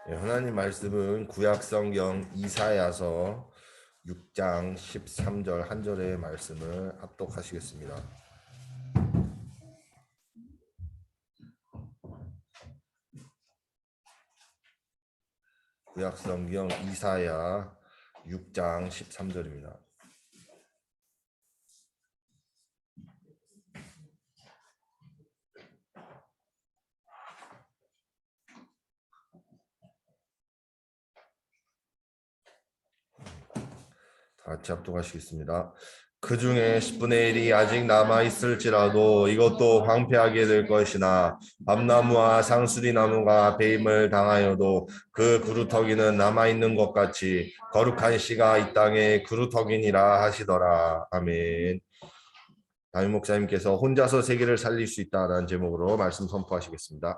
예, 하나님 말씀은 구약 성경 이사야서 6장 13절 한 절의 말씀을 합독하시겠습니다. 구약 성경 이사야 6장 13절입니다. 다 같이 합독하시겠습니다. 그 중에 10분의 1이 아직 남아있을지라도 이것도 황폐하게 될 것이나 밤나무와 상수리나무가 배임을 당하여도 그 그루터기는 남아있는 것 같이 거룩한 씨가 이 땅에 그루터기니라 하시더라. 아멘. 담임 목사님께서 혼자서 세계를 살릴 수 있다라는 제목으로 말씀 선포하시겠습니다.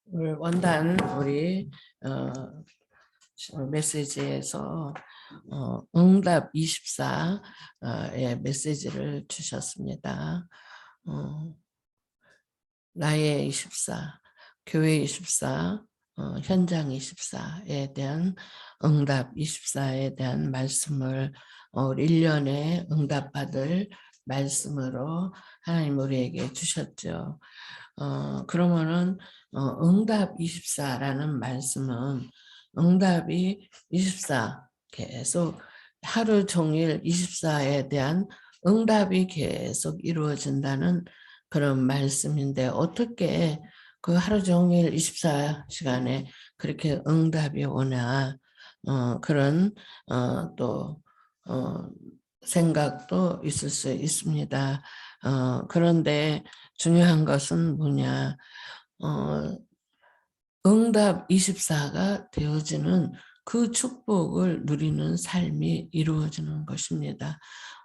오늘 원단 우리 메시지에서 응답 24의 메시지를 주셨습니다. 나의 24, 교회 24, 현장 24에 대한 응답 24에 대한 말씀을 1년에 응답받을 말씀으로 하나님 우리에게 주셨죠. 그러면은 응답 24라는 말씀은 응답이 24 계속 하루 종일 24에 대한 응답이 계속 이루어진다는 그런 말씀인데 어떻게 그 하루 종일 24시간에 그렇게 응답이 오나 그런 또 생각도 있을 수 있습니다. 그런데 중요한 것은 뭐냐, 응답 24가 되어지는 그 축복을 누리는 삶이 이루어지는 것입니다.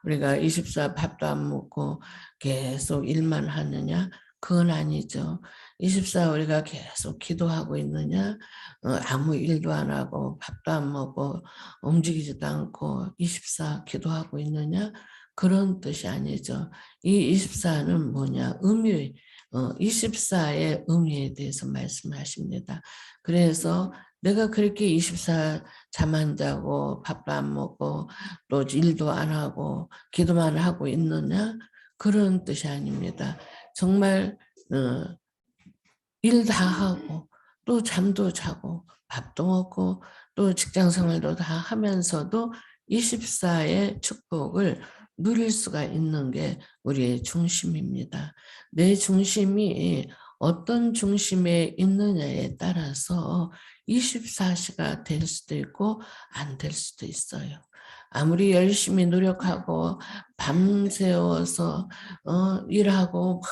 우리가 24 밥도 안 먹고 계속 일만 하느냐? 그건 아니죠. 24 우리가 계속 기도하고 있느냐? 아무 일도 안 하고 밥도 안 먹고 움직이지도 않고 24 기도하고 있느냐? 그런 뜻이 아니죠. 이 24는 뭐냐? 24의 의미에 대해서 말씀하십니다. 그래서 내가 그렇게 24 잠 안 자고 밥도 안 먹고 또 일도 안 하고 기도만 하고 있느냐? 그런 뜻이 아닙니다. 정말 일 다 하고 또 잠도 자고 밥도 먹고 또 직장 생활도 다 하면서도 24의 축복을 누릴 수가 있는 게 우리의 중심입니다. 내 중심이 어떤 중심에 있느냐에 따라서 24시가 될 수도 있고 안 될 수도 있어요. 아무리 열심히 노력하고 밤새워서 일하고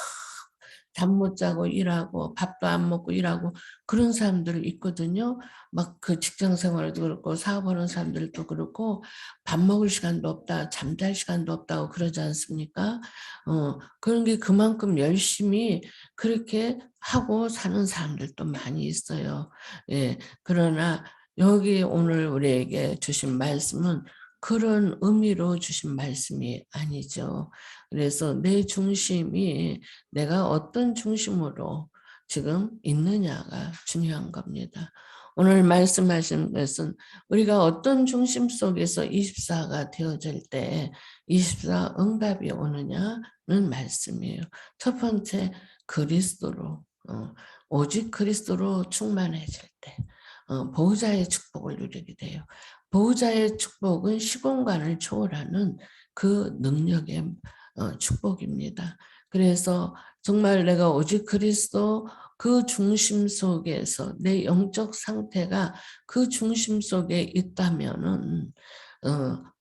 잠 못 자고 일하고 밥도 안 먹고 일하고 그런 사람들 있거든요. 막 그 직장 생활도 그렇고 사업하는 사람들도 그렇고 밥 먹을 시간도 없다, 잠잘 시간도 없다고 그러지 않습니까? 그런 게 그만큼 열심히 그렇게 하고 사는 사람들도 많이 있어요. 예, 그러나 여기 오늘 우리에게 주신 말씀은 그런 의미로 주신 말씀이 아니죠. 그래서 내 중심이 내가 어떤 중심으로 지금 있느냐가 중요한 겁니다. 오늘 말씀하신 것은 우리가 어떤 중심 속에서 24가 되어질 때 24 응답이 오느냐는 말씀이에요. 첫 번째 그리스도로 오직 그리스도로 충만해질 때 보호자의 축복을 누리게 돼요. 보호자의 축복은 시공간을 초월하는 그 능력의 축복입니다. 그래서 정말 내가 오직 그리스도 그 중심 속에서 내 영적 상태가 그 중심 속에 있다면은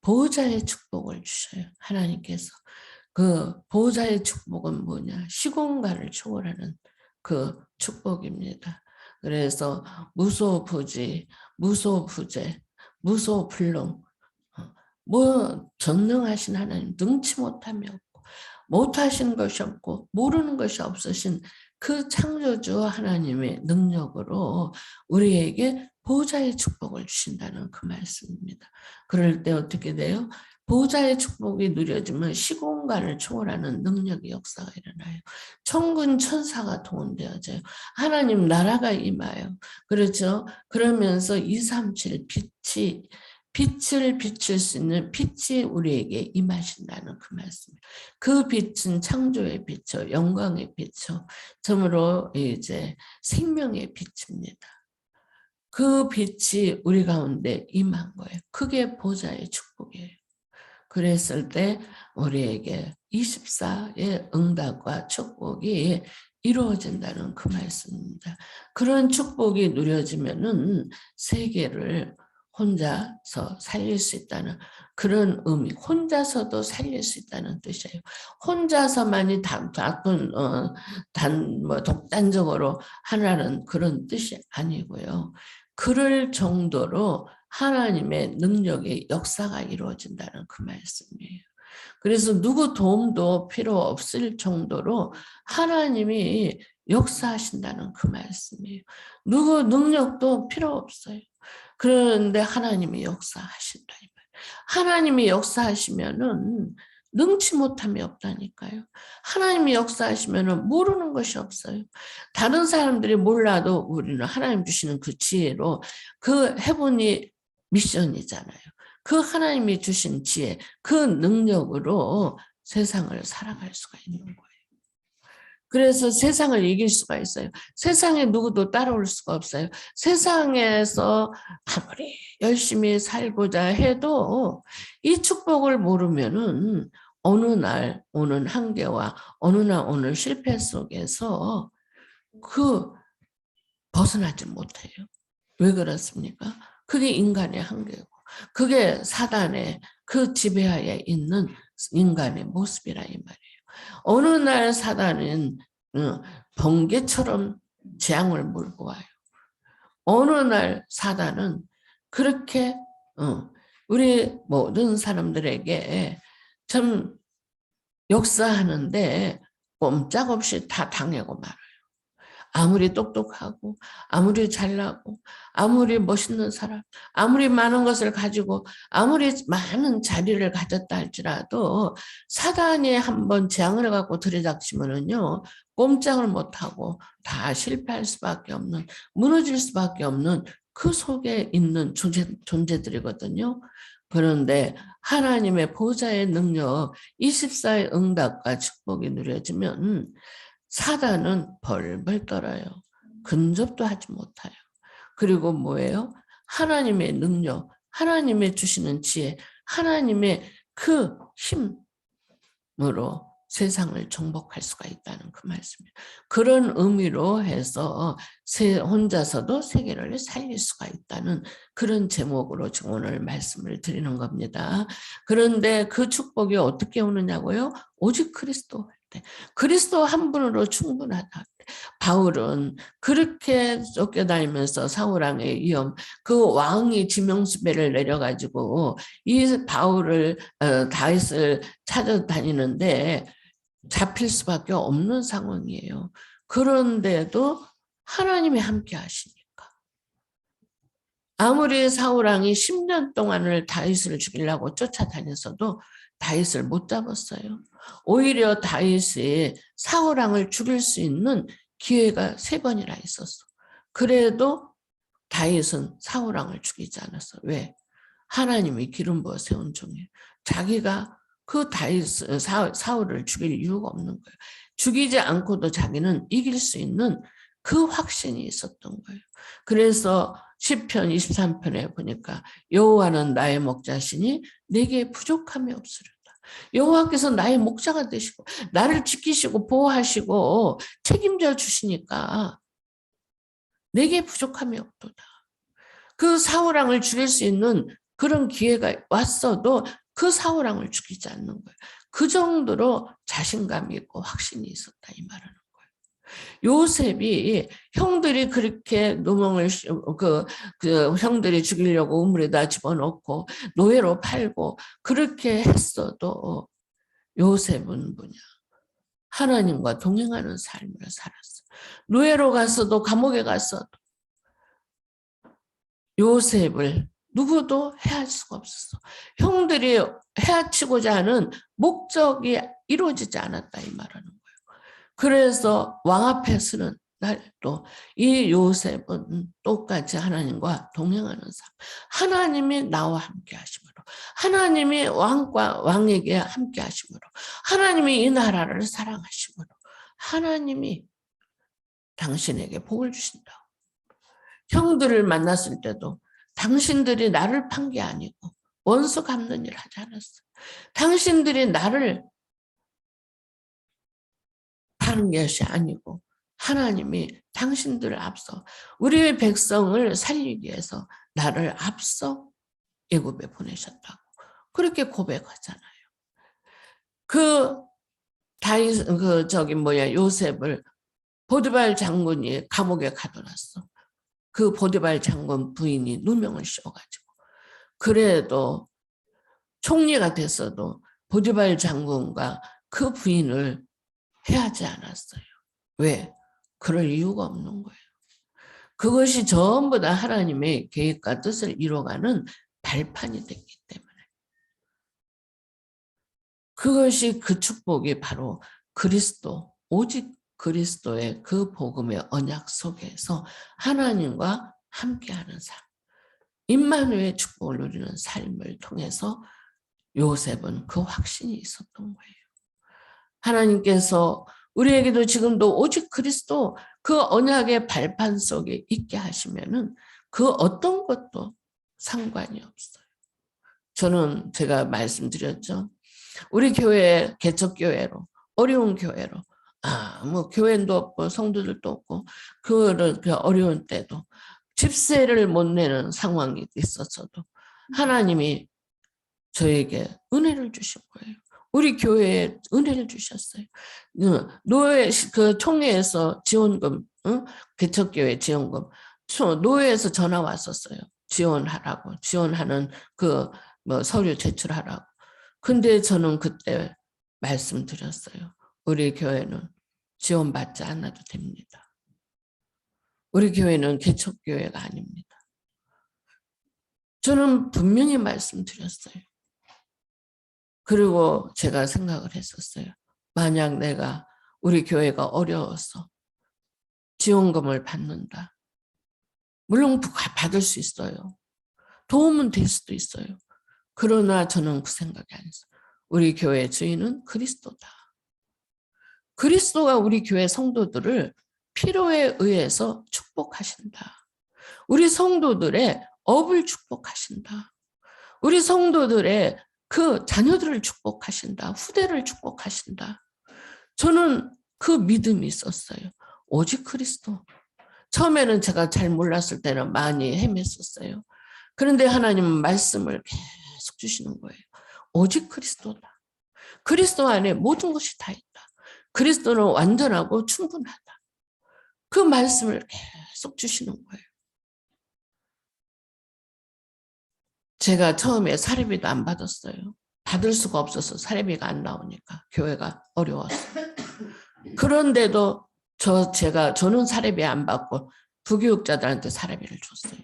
보호자의 축복을 주셔요. 하나님께서. 그 보호자의 축복은 뭐냐? 시공간을 초월하는 그 축복입니다. 그래서 무소부지, 무소부재, 무소불능. 뭐 전능하신 하나님, 능치 못함이 없고 못하신 것이 없고 모르는 것이 없으신 그 창조주 하나님의 능력으로 우리에게 보호자의 축복을 주신다는 그 말씀입니다. 그럴 때 어떻게 돼요? 보호자의 축복이 누려지면 시공간을 초월하는 능력의 역사가 일어나요. 천군 천사가 동원되어져요. 하나님 나라가 임하여. 그렇죠? 그러면서 237 빛을 비출 수 있는 빛이 우리에게 임하신다는 그 말씀입니다. 그 빛은 창조의 빛이요, 영광의 빛이요, 참으로 이제 생명의 빛입니다. 그 빛이 우리 가운데 임한 거예요. 그게 보좌의 축복이에요. 그랬을 때 우리에게 24의 응답과 축복이 이루어진다는 그 말씀입니다. 그런 축복이 누려지면은 세계를 혼자서 살릴 수 있다는 그런 의미, 혼자서도 살릴 수 있다는 뜻이에요. 혼자서만이 독단적으로 하라는 그런 뜻이 아니고요. 그럴 정도로 하나님의 능력의 역사가 이루어진다는 그 말씀이에요. 그래서 누구 도움도 필요 없을 정도로 하나님이 역사하신다는 그 말씀이에요. 누구 능력도 필요 없어요. 그런데 하나님이 역사하신다. 하나님이 역사하시면은 능치 못함이 없다니까요. 하나님이 역사하시면은 모르는 것이 없어요. 다른 사람들이 몰라도 우리는 하나님 주시는 그 지혜로 그 해보니 미션이잖아요. 그 하나님이 주신 지혜, 그 능력으로 세상을 살아갈 수가 있는 거예요. 그래서 세상을 이길 수가 있어요. 세상에 누구도 따라올 수가 없어요. 세상에서 아무리 열심히 살고자 해도 이 축복을 모르면은 어느 날 오는 한계와 어느 날 오는 실패 속에서 그 벗어나지 못해요. 왜 그렇습니까? 그게 인간의 한계고 그게 사단의 그 지배하에 있는 인간의 모습이라 이 말이에요. 어느 날 사단은 번개처럼 재앙을 몰고 와요. 어느 날 사단은 그렇게 우리 모든 사람들에게 참 역사하는데 꼼짝없이 다 당하고 말아요. 아무리 똑똑하고 아무리 잘나고 아무리 멋있는 사람 아무리 많은 것을 가지고 아무리 많은 자리를 가졌다 할지라도 사단이 한번 재앙을 갖고 들이닥치면은요 꼼짝을 못하고 다 실패할 수밖에 없는 무너질 수밖에 없는 그 속에 있는 존재들이거든요. 그런데 하나님의 보좌의 능력 24의 응답과 축복이 누려지면 사단은 벌벌 떨어요. 근접도 하지 못해요. 그리고 뭐예요? 하나님의 능력, 하나님의 주시는 지혜, 하나님의 그 힘으로 세상을 정복할 수가 있다는 그 말씀이에요. 그런 의미로 해서 혼자서도 세계를 살릴 수가 있다는 그런 제목으로 지금 오늘 말씀을 드리는 겁니다. 그런데 그 축복이 어떻게 오느냐고요? 오직 그리스도 할 때. 그리스도 한 분으로 충분하다. 바울은 그렇게 쫓겨다니면서 사울왕의 위험, 그 왕이 지명수배를 내려가지고 이 바울을 다윗을 찾아다니는데 잡힐 수밖에 없는 상황이에요. 그런데도 하나님이 함께 하시니까. 아무리 사울왕이 10년 동안을 다윗을 죽이려고 쫓아다녔어도 다윗을 못 잡았어요. 오히려 다윗이 사울왕을 죽일 수 있는 기회가 3번이나 있었어. 그래도 다윗은 사울왕을 죽이지 않았어. 왜? 하나님이 기름 부어 세운 종이에요. 자기가 그 다윗 사울을 죽일 이유가 없는 거예요. 죽이지 않고도 자기는 이길 수 있는 그 확신이 있었던 거예요. 그래서 시편 23편에 보니까 여호와는 나의 목자시니 내게 부족함이 없으리로다. 여호와께서 나의 목자가 되시고 나를 지키시고 보호하시고 책임져 주시니까 내게 부족함이 없도다. 그 사울왕을 죽일 수 있는 그런 기회가 왔어도 그 사울왕을 죽이지 않는 거예요. 그 정도로 자신감이 있고 확신이 있었다 이 말하는 거예요. 요셉이 형들이 그렇게 누명을 그 형들이 죽이려고 우물에다 집어넣고 노예로 팔고 그렇게 했어도 요셉은 뭐냐? 하나님과 동행하는 삶을 살았어. 노예로 갔어도 감옥에 갔어도 요셉을 누구도 해할 수가 없었어. 형들이 해치고자 하는 목적이 이루어지지 않았다 이 말하는 거예요. 그래서 왕 앞에 서는 날도 이 요셉은 똑같이 하나님과 동행하는 삶. 하나님이 나와 함께 하심으로, 하나님이 왕에게 함께 하심으로, 하나님이 이 나라를 사랑하심으로, 하나님이 당신에게 복을 주신다. 형들을 만났을 때도 당신들이 나를 판 게 아니고 원수 갚는 일 하지 않았어. 당신들이 나를 파는 것이 아니고 하나님이 당신들을 앞서 우리의 백성을 살리기 위해서 나를 앞서 애굽에 보내셨다고 그렇게 고백하잖아요. 요셉을 보디발 장군이 감옥에 가둬놨어. 그 보디발 장군 부인이 누명을 씌워가지고 그래도 총리가 됐어도 보디발 장군과 그 부인을 해하지 않았어요. 왜? 그럴 이유가 없는 거예요. 그것이 전부 다 하나님의 계획과 뜻을 이뤄가는 발판이 됐기 때문에. 그것이 그 축복이 바로 그리스도, 오직 그리스도의 그 복음의 언약 속에서 하나님과 함께하는 삶, 임마누엘의 축복을 누리는 삶을 통해서 요셉은 그 확신이 있었던 거예요. 하나님께서 우리에게도 지금도 오직 그리스도 그 언약의 발판 속에 있게 하시면은 그 어떤 것도 상관이 없어요. 저는 제가 말씀드렸죠. 우리 교회 개척교회로 어려운 교회로 뭐 교회도 없고 성도들도 없고 그 어려운 때도 집세를 못 내는 상황이 있었어도 하나님이 저에게 은혜를 주신 거예요. 우리 교회에 은혜를 주셨어요. 노예 그 총회에서 지원금, 개척교회 지원금, 노예에서 전화 왔었어요. 지원하라고, 지원하는 그 뭐 서류 제출하라고. 근데 저는 그때 말씀드렸어요. 우리 교회는 지원받지 않아도 됩니다. 우리 교회는 개척교회가 아닙니다. 저는 분명히 말씀드렸어요. 그리고 제가 생각을 했었어요. 만약 내가 우리 교회가 어려워서 지원금을 받는다. 물론 받을 수 있어요. 도움은 될 수도 있어요. 그러나 저는 그 생각이 안 했어요. 우리 교회 주인은 그리스도다. 그리스도가 우리 교회 성도들을 필요에 의해서 축복하신다. 우리 성도들의 업을 축복하신다. 우리 성도들의 그 자녀들을 축복하신다. 후대를 축복하신다. 저는 그 믿음이 있었어요. 오직 그리스도. 처음에는 제가 잘 몰랐을 때는 많이 헤맸었어요. 그런데 하나님은 말씀을 계속 주시는 거예요. 오직 그리스도다. 그리스도 안에 모든 것이 다 있다. 그리스도는 완전하고 충분하다. 그 말씀을 계속 주시는 거예요. 제가 처음에 사례비도 안 받았어요. 받을 수가 없어서 사례비가 안 나오니까 교회가 어려웠어요. 그런데도 저는 사례비 안 받고 부교육자들한테 사례비를 줬어요.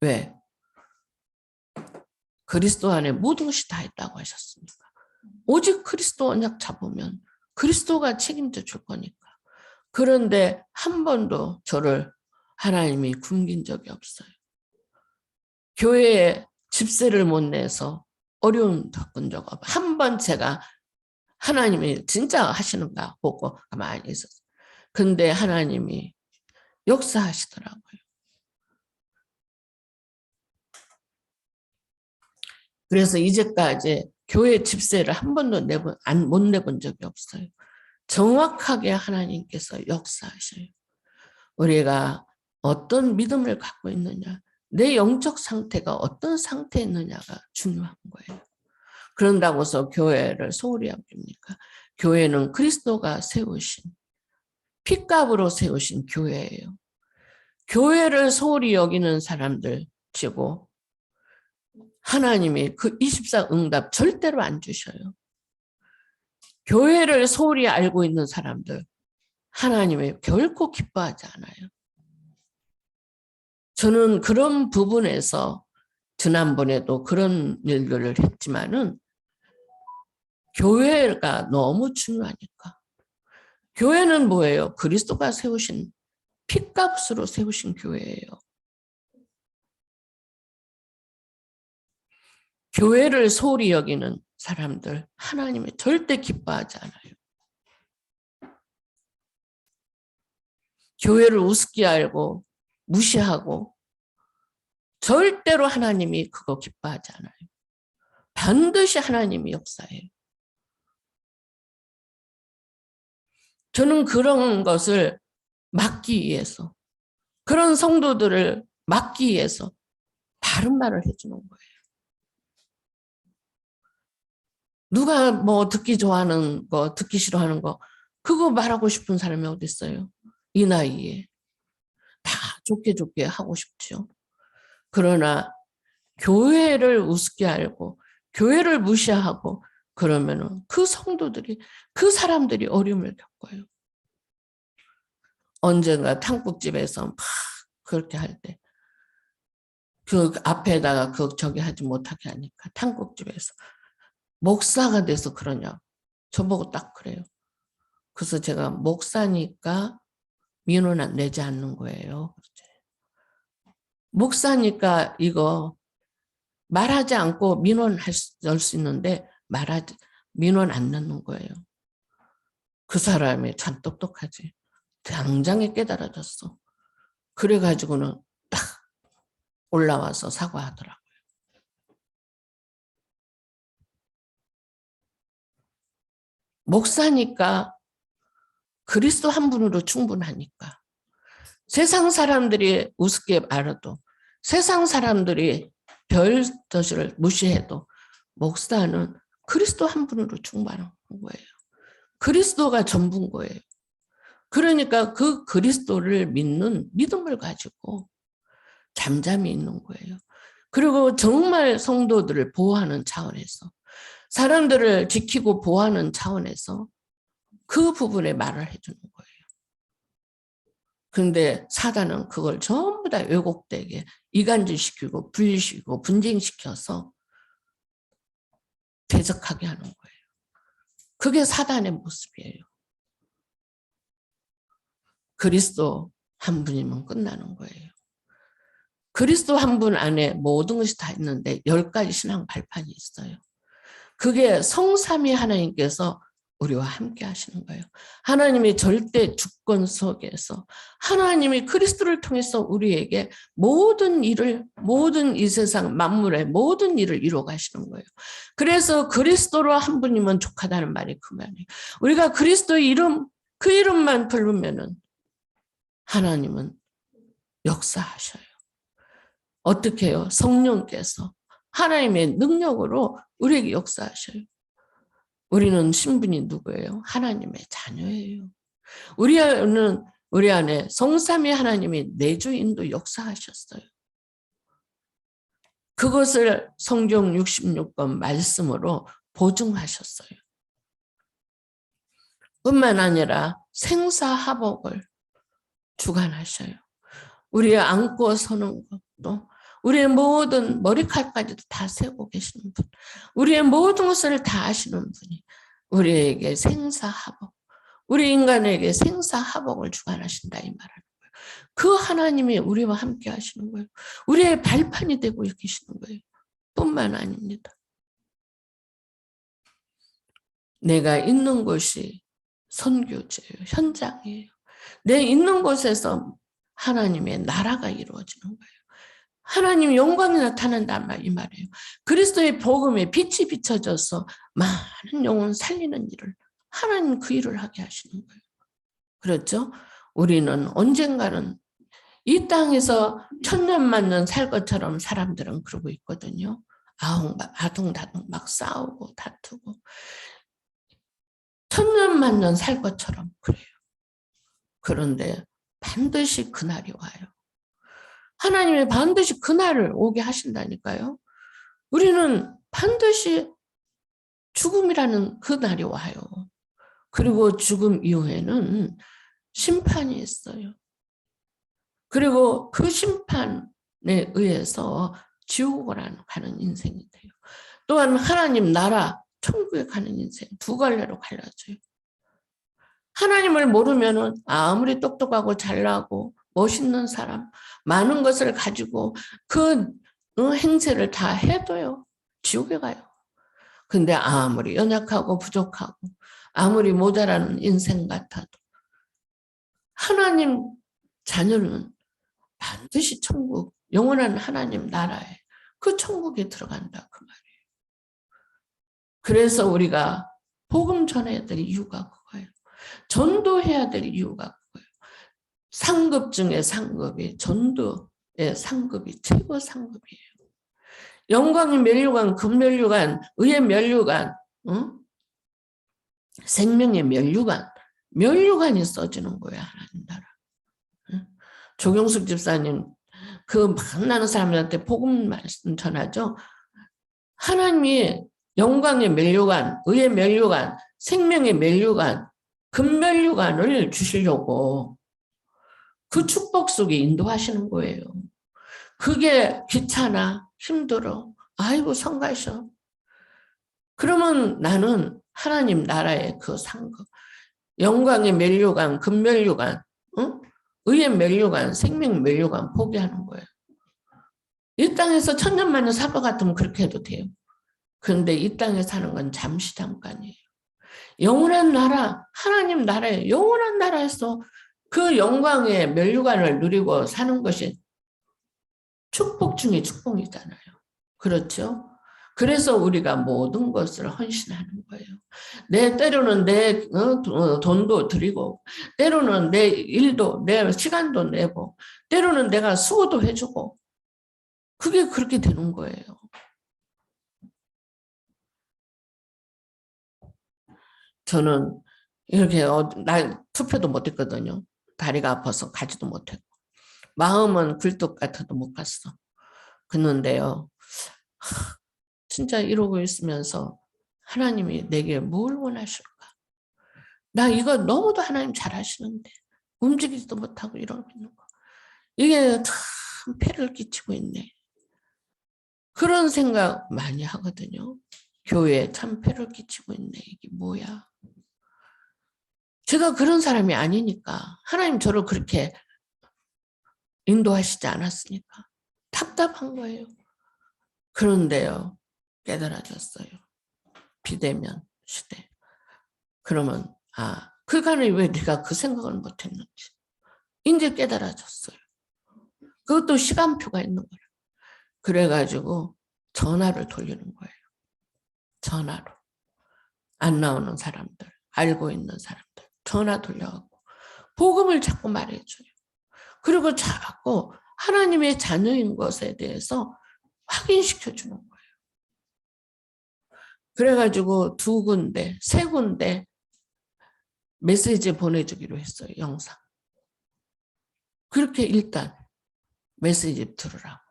왜? 그리스도 안에 모든 것이 다 있다고 하셨으니까. 오직 그리스도 언약 잡으면 그리스도가 책임져 줄 거니까. 그런데 한 번도 저를 하나님이 굶긴 적이 없어요. 교회에 집세를 못 내서 어려움 겪은 적 없어요. 한 번 제가 하나님이 진짜 하시는가 보고 가만히 있었어요. 근데 하나님이 역사하시더라고요. 그래서 이제까지 교회 집세를 한 번도 못 내본 적이 없어요. 정확하게 하나님께서 역사하셔요. 우리가 어떤 믿음을 갖고 있느냐, 내 영적 상태가 어떤 상태에 있느냐가 중요한 거예요. 그런다고 해서 교회를 소홀히 여깁니까? 교회는 그리스도가 세우신 핏값으로 세우신 교회예요. 교회를 소홀히 여기는 사람들 치고 하나님이 그 24 응답 절대로 안 주셔요. 교회를 소홀히 알고 있는 사람들 하나님이 결코 기뻐하지 않아요. 저는 그런 부분에서 지난번에도 그런 일들을 했지만은 교회가 너무 중요하니까. 교회는 뭐예요? 그리스도가 세우신 핏값으로 세우신 교회예요. 교회를 소홀히 여기는 사람들 하나님이 절대 기뻐하지 않아요. 교회를 우습게 알고 무시하고 절대로 하나님이 그거 기뻐하지 않아요. 반드시 하나님이 역사해요. 저는 그런 것을 막기 위해서, 그런 성도들을 막기 위해서 바른 말을 해주는 거예요. 누가 뭐 듣기 좋아하는 거, 듣기 싫어하는 거, 그거 말하고 싶은 사람이 어디 있어요? 이 나이에. 다 좋게 좋게 하고 싶죠. 그러나 교회를 우습게 알고 교회를 무시하고 그러면은 그 성도들이, 그 사람들이 어려움을 겪어요. 언젠가 탕국집에서 막 그렇게 할 때 그 앞에다가 그 저기 하지 못하게 하니까 탕국집에서 목사가 돼서 그러냐. 저보고 딱 그래요. 그래서 제가 목사니까 민원 안 내지 않는 거예요. 목사니까 이거 말하지 않고 민원할 수 있는데 민원 안 넣는 거예요. 그 사람이 참 똑똑하지. 당장에 깨달아졌어. 그래가지고는 딱 올라와서 사과하더라고요. 목사니까 그리스도 한 분으로 충분하니까. 세상 사람들이 우습게 알아도, 세상 사람들이 별 것을 무시해도 목사는 그리스도 한 분으로 충분한 거예요. 그리스도가 전부인 거예요. 그러니까 그 그리스도를 믿는 믿음을 가지고 잠잠히 있는 거예요. 그리고 정말 성도들을 보호하는 차원에서, 사람들을 지키고 보호하는 차원에서 그 부분에 말을 해주는 거예요. 그런데 사단은 그걸 전부 다 왜곡되게 이간질시키고 분리시키고 분쟁시켜서 대적하게 하는 거예요. 그게 사단의 모습이에요. 그리스도 한 분이면 끝나는 거예요. 그리스도 한 분 안에 모든 것이 다 있는데 10가지 신앙 발판이 있어요. 그게 성삼위 하나님께서 우리와 함께 하시는 거예요. 하나님의 절대 주권 속에서 하나님이 그리스도를 통해서 우리에게 모든 일을, 모든 이 세상 만물의 모든 일을 이루어 가시는 거예요. 그래서 그리스도로 한 분이면 족하다는 말이 그 말이에요. 우리가 그리스도의 이름, 그 이름만 부르면은 하나님은 역사하셔요. 어떻게 해요? 성령께서 하나님의 능력으로 우리에게 역사하셔요. 우리는 신분이 누구예요? 하나님의 자녀예요. 우리 안에 성삼위 하나님이 내주인도 역사하셨어요. 그것을 성경 66권 말씀으로 보증하셨어요. 뿐만 아니라 생사화복을 주관하셔요. 우리 안고 서는 것도, 우리의 모든 머리칼까지도 다 세고 계시는 분, 우리의 모든 것을 다 아시는 분이 우리에게 생사화복, 우리 인간에게 생사화복을 주관하신다 이 말하는 거예요. 그 하나님이 우리와 함께 하시는 거예요. 우리의 발판이 되고 계시는 거예요. 뿐만 아닙니다. 내가 있는 곳이 선교지예요. 현장이에요. 내 있는 곳에서 하나님의 나라가 이루어지는 거예요. 하나님의 영광이 나타난다 이 말이에요. 그리스도의 복음에 빛이 비춰져서 많은 영혼 살리는 일을 하나님 그 일을 하게 하시는 거예요. 그렇죠? 우리는 언젠가는 이 땅에서 천년만년 살 것처럼 사람들은 그러고 있거든요. 아둥다둥 막 싸우고 다투고 천년만년 살 것처럼 그래요. 그런데 반드시 그날이 와요. 하나님이 반드시 그날을 오게 하신다니까요. 우리는 반드시 죽음이라는 그날이 와요. 그리고 죽음 이후에는 심판이 있어요. 그리고 그 심판에 의해서 지옥으로 가는 인생이 돼요. 또한 하나님 나라, 천국에 가는 인생 두 갈래로 갈라져요. 하나님을 모르면은 아무리 똑똑하고 잘나고 멋있는 사람, 많은 것을 가지고 그 행세를 다 해도요, 지옥에 가요. 근데 아무리 연약하고 부족하고 아무리 모자라는 인생 같아도 하나님 자녀는 반드시 천국, 영원한 하나님 나라에 그 천국에 들어간다 그 말이에요. 그래서 우리가 복음 전해야 될 이유가 그거예요. 전도해야 될 이유가 그거예요. 상급 중에 상급이, 전도의 상급이 최고 상급이에요. 영광의 면류관, 금면류관, 의의 면류관, 생명의 면류관, 면류관이 써지는 거예요. 하나님 나라. 조경숙 집사님 그 만나는 사람들한테 복음 말씀 전하죠. 하나님이 영광의 면류관, 의의 면류관, 생명의 면류관, 금면류관을 주시려고 그 축복 속에 인도하시는 거예요. 그게 귀찮아, 힘들어, 아이고 성가셔. 그러면 나는 하나님 나라의 그 상급, 영광의 면류관, 금면류관, 의의 면류관, 생명 면류관 포기하는 거예요. 이 땅에서 천년만년 사바 같으면 그렇게 해도 돼요. 그런데 이 땅에 사는 건 잠시 잠깐이에요. 영원한 나라, 하나님 나라에 영원한 나라에서 그 영광의 면류관을 누리고 사는 것이 축복 중에 축복이잖아요. 그렇죠? 그래서 우리가 모든 것을 헌신하는 거예요. 때로는 내 돈도 드리고, 때로는 내 일도, 내 시간도 내고, 때로는 내가 수고도 해주고, 그게 그렇게 되는 거예요. 저는 이렇게 투표도 못했거든요. 다리가 아파서 가지도 못했고, 마음은 굴뚝 같아도 못 갔어. 그런데요, 진짜 이러고 있으면서 하나님이 내게 뭘 원하실까? 나 이거 너무도 하나님 잘하시는데 움직이지도 못하고 이러고 있는 거. 이게 참 폐를 끼치고 있네. 그런 생각 많이 하거든요. 교회에 참 폐를 끼치고 있네. 이게 뭐야? 제가 그런 사람이 아니니까 하나님 저를 그렇게 인도하시지 않았으니까 답답한 거예요. 그런데요, 깨달아졌어요. 비대면 시대. 그러면 그간에 왜 내가 그 생각을 못했는지 이제 깨달아졌어요. 그것도 시간표가 있는 거예요. 그래가지고 전화를 돌리는 거예요. 전화로. 안 나오는 사람들, 알고 있는 사람들 전화 돌려갖고 복음을 자꾸 말해줘요. 그리고 자꾸 하나님의 자녀인 것에 대해서 확인시켜주는 거예요. 그래가지고 2군데, 3군데 메시지 보내주기로 했어요. 영상. 그렇게 일단 메시지 들으라고.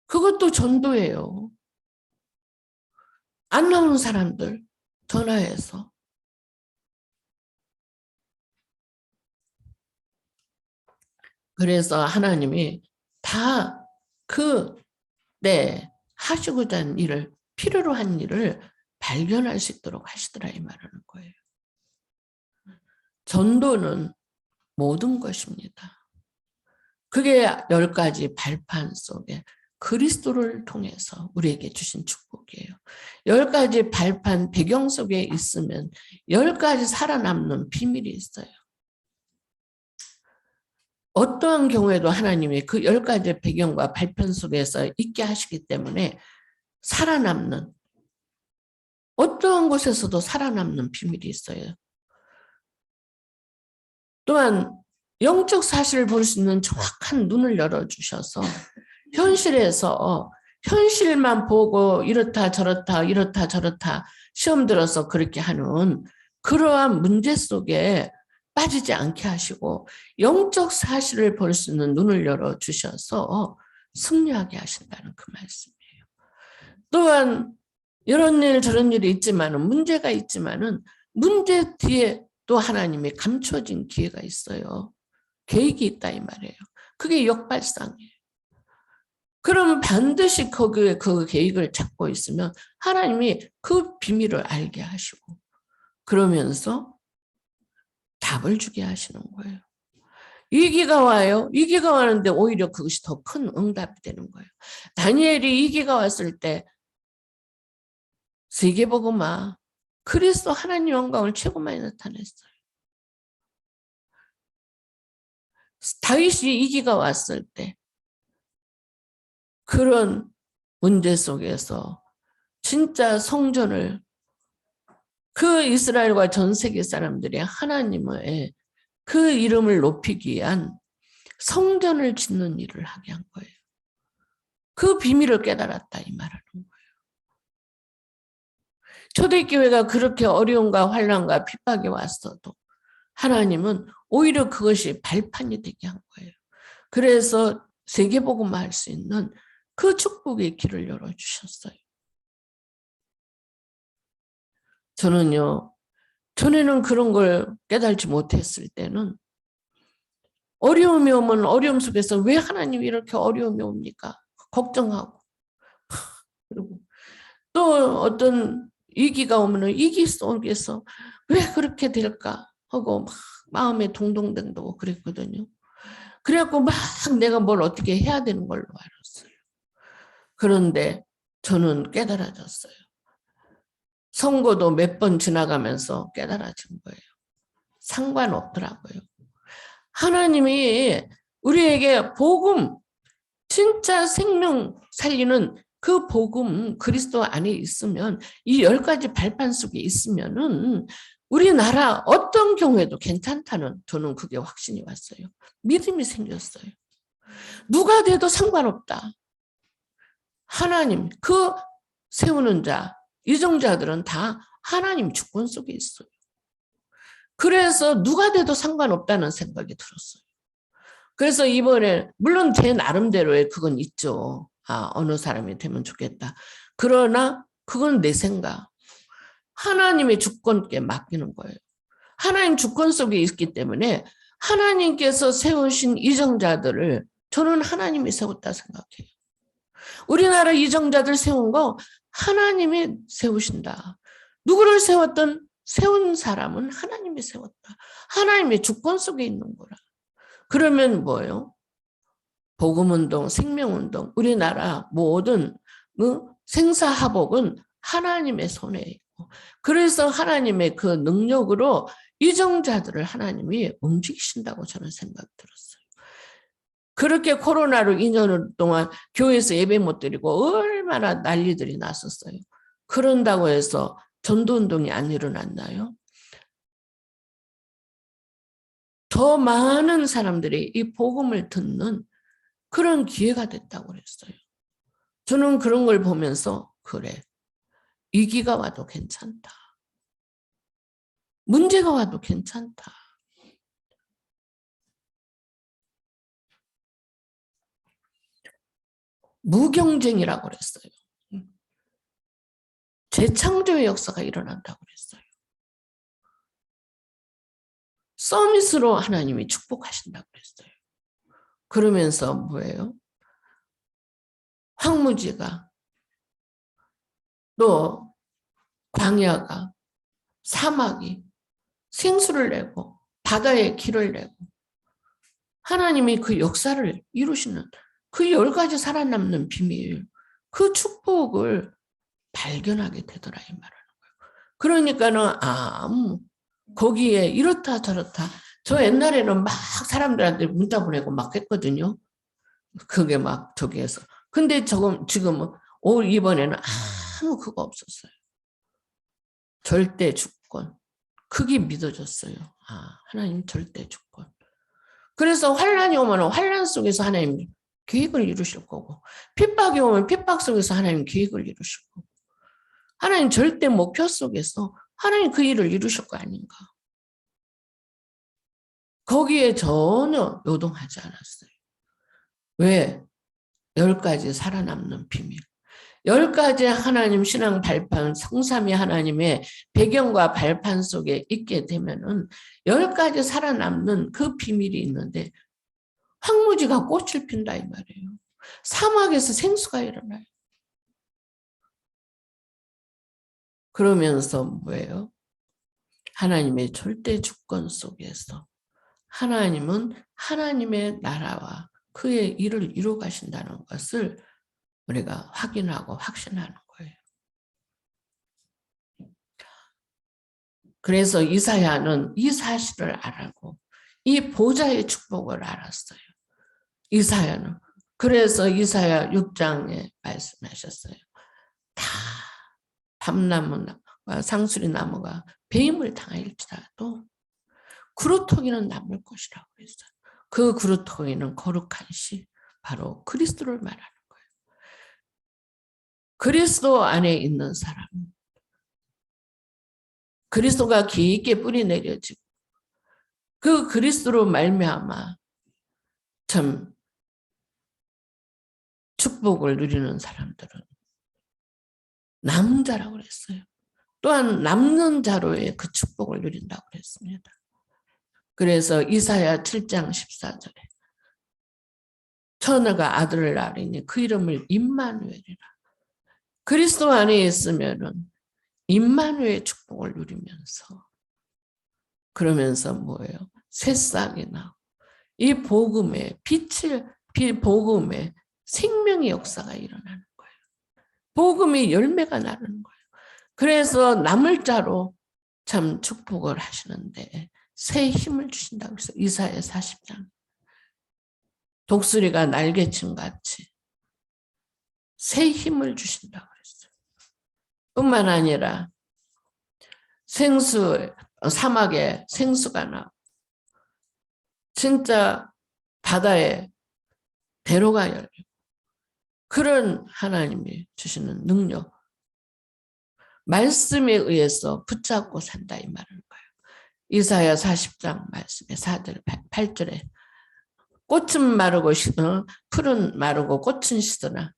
그것도 전도예요. 안 나오는 사람들 전화해서. 그래서 하나님이 다 그때 하시고자 한 일을, 필요로 한 일을 발견할 수 있도록 하시더라 이 말하는 거예요. 전도는 모든 것입니다. 그게 10가지 발판 속에 그리스도를 통해서 우리에게 주신 축복이에요. 10가지 발판 배경 속에 있으면 10가지 살아남는 비밀이 있어요. 어떠한 경우에도 하나님이 그 10가지 배경과 발판 속에서 있게 하시기 때문에 살아남는, 어떠한 곳에서도 살아남는 비밀이 있어요. 또한 영적 사실을 볼 수 있는 정확한 눈을 열어주셔서 현실에서 현실만 보고 이렇다 저렇다 이렇다 저렇다 시험 들어서 그렇게 하는 그러한 문제 속에 빠지지 않게 하시고 영적 사실을 볼 수 있는 눈을 열어주셔서 승리하게 하신다는 그 말씀이에요. 또한 이런 일 저런 일이 있지만은 문제가 있지만은 문제 뒤에 또 하나님의 감춰진 기회가 있어요. 계획이 있다 이 말이에요. 그게 역발상이에요. 그럼 반드시 거기에 그 계획을 찾고 있으면 하나님이 그 비밀을 알게 하시고 그러면서 답을 주게 하시는 거예요. 위기가 와요. 위기가 왔는데 오히려 그것이 더 큰 응답이 되는 거예요. 다니엘이 위기가 왔을 때 세계복음화 그리스도 하나님 영광을 최고 많이 나타냈어요. 다윗이 위기가 왔을 때 그런 문제 속에서 진짜 성전을 그 이스라엘과 전 세계 사람들이 하나님의 그 이름을 높이기 위한 성전을 짓는 일을 하게 한 거예요. 그 비밀을 깨달았다 이 말하는 거예요. 초대교회가 그렇게 어려움과 환난과 핍박이 왔어도 하나님은 오히려 그것이 발판이 되게 한 거예요. 그래서 세계복음화 할 수 있는 그 축복의 길을 열어주셨어요. 저는요, 전에는 그런 걸 깨달지 못했을 때는 어려움이 오면 어려움 속에서 왜 하나님이 이렇게 어려움이 옵니까? 걱정하고. 그리고 또 어떤 위기가 오면 위기 속에서 왜 그렇게 될까 하고 막 마음에 동동댕동하고 그랬거든요. 그래갖고 막 내가 뭘 어떻게 해야 되는 걸로 알았어요. 그런데 저는 깨달아졌어요. 선거도 몇 번 지나가면서 깨달아진 거예요. 상관없더라고요. 하나님이 우리에게 복음, 진짜 생명 살리는 그 복음 그리스도 안에 있으면 이 10가지 발판 속에 있으면은 우리나라 어떤 경우에도 괜찮다는 저는 그게 확신이 왔어요. 믿음이 생겼어요. 누가 돼도 상관없다. 하나님, 그 세우는 자, 이정자들은 다 하나님 주권 속에 있어요. 그래서 누가 돼도 상관없다는 생각이 들었어요. 그래서 이번에 물론 제 나름대로의 그건 있죠. 어느 사람이 되면 좋겠다. 그러나 그건 내 생각. 하나님의 주권께 맡기는 거예요. 하나님 주권 속에 있기 때문에 하나님께서 세우신 이정자들을 저는 하나님이 세웠다 생각해요. 우리나라 이정자들 세운 거 하나님이 세우신다. 누구를 세웠든 세운 사람은 하나님이 세웠다. 하나님의 주권 속에 있는 거라. 그러면 뭐예요? 복음운동, 생명운동, 우리나라 모든 생사화복은 하나님의 손에 있고 그래서 하나님의 그 능력으로 이정자들을 하나님이 움직이신다고 저는 생각 들었어요. 그렇게 코로나로 2년 동안 교회에서 예배 못 드리고 얼마나 난리들이 났었어요. 그런다고 해서 전도운동이 안 일어났나요? 더 많은 사람들이 이 복음을 듣는 그런 기회가 됐다고 그랬어요. 저는 그런 걸 보면서 그래, 위기가 와도 괜찮다. 문제가 와도 괜찮다. 무경쟁이라고 그랬어요. 재창조의 역사가 일어난다고 그랬어요. 서밋으로 하나님이 축복하신다고 그랬어요. 그러면서 뭐예요? 황무지가 또 광야가 사막이 생수를 내고 바다에 길을 내고 하나님이 그 역사를 이루시는 그 10가지 살아남는 비밀, 그 축복을 발견하게 되더라 이 말하는 거예요. 그러니까는 거기에 이렇다 저렇다. 저 옛날에는 막 사람들한테 문자 보내고 막 했거든요. 그게 막 저기에서. 근데 지금은 이번에는 아무 그거 없었어요. 절대 주권. 그게 믿어졌어요. 하나님 절대 주권. 그래서 환란이 오면 환란 속에서 하나님 계획을 이루실 거고 핍박이 오면 핍박 속에서 하나님 계획을 이루실 거고 하나님 절대 목표 속에서 하나님 그 일을 이루실 거 아닌가. 거기에 전혀 요동하지 않았어요. 왜? 10가지 살아남는 비밀. 10가지 하나님 신앙 발판, 성삼위 하나님의 배경과 발판 속에 있게 되면은 10가지 살아남는 그 비밀이 있는데 황무지가 꽃을 핀다 이 말이에요. 사막에서 생수가 일어나요. 그러면서 뭐예요? 하나님의 절대 주권 속에서 하나님은 하나님의 나라와 그의 일을 이루어 가신다는 것을 우리가 확인하고 확신하는 거예요. 그래서 이사야는 이 사실을 알고 이 보좌의 축복을 알았어요. 이사야는. 그래서 이사야 6장에 말씀하셨어요. 다 밤나무와 상수리 나무가 배임을 당할지라도 그루터기는 남을 것이라고 했어요. 그 그루터기는 거룩한 시, 바로 그리스도를 말하는 거예요. 그리스도 안에 있는 사람은 그리스도가 깊게 뿌리 내려지고 그 그리스도로 말미암아 참 축복을 누리는 사람들은 남은 자라고 그랬어요. 또한 남는 자로의 그 축복을 누린다고 그랬습니다. 그래서 이사야 7장 14절에 처녀가 아들을 낳으니 그 이름을 임마누엘이라. 그리스도 안에 있으면은 임마누엘 축복을 누리면서 그러면서 뭐예요? 새싹이 나고 이 복음의 복음의 생명의 역사가 일어나는 거예요. 복음의 열매가 나는 거예요. 그래서 남을 자로 참 축복을 하시는데 새 힘을 주신다고 해서 이사야 40장 독수리가 날개친 같이 새 힘을 주신다고 그랬어요. 뿐만 아니라 사막에 생수가 나고 진짜 바다에 배로가 열리고 그런 하나님이 주시는 능력 말씀에 의해서 붙잡고 산다 이 말인 거예요. 이사야 40장 말씀에 4절 8절에 꽃은 마르고 풀은 마르고 꽃은 시드나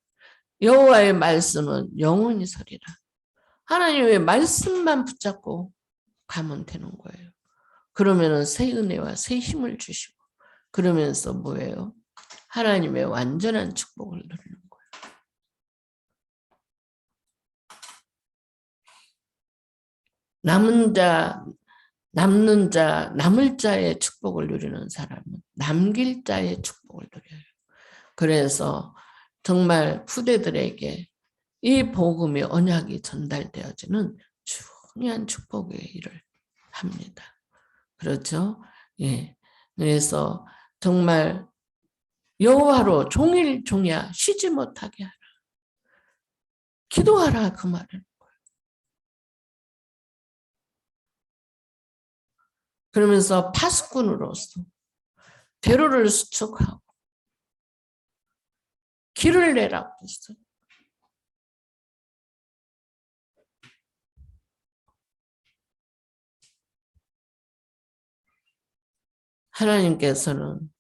여호와의 말씀은 영원히 서리라. 하나님의 말씀만 붙잡고 가면 되는 거예요. 그러면은 새 은혜와 새 힘을 주시고 그러면서 뭐예요? 하나님의 완전한 축복을 누리는 거예요. 남은 자, 남을 자의 축복을 누리는 사람은 남길 자의 축복을 누려요. 그래서 정말 후대들에게 이 복음의 언약이 전달되어지는 중요한 축복의 일을 합니다. 그렇죠? 예. 그래서 정말 여호와로 종일 종야 쉬지 못하게 하라. 기도하라 그 말은. 그러면서 파수꾼으로서 대로를 수축하고 길을 내라고 했어요. 하나님께서는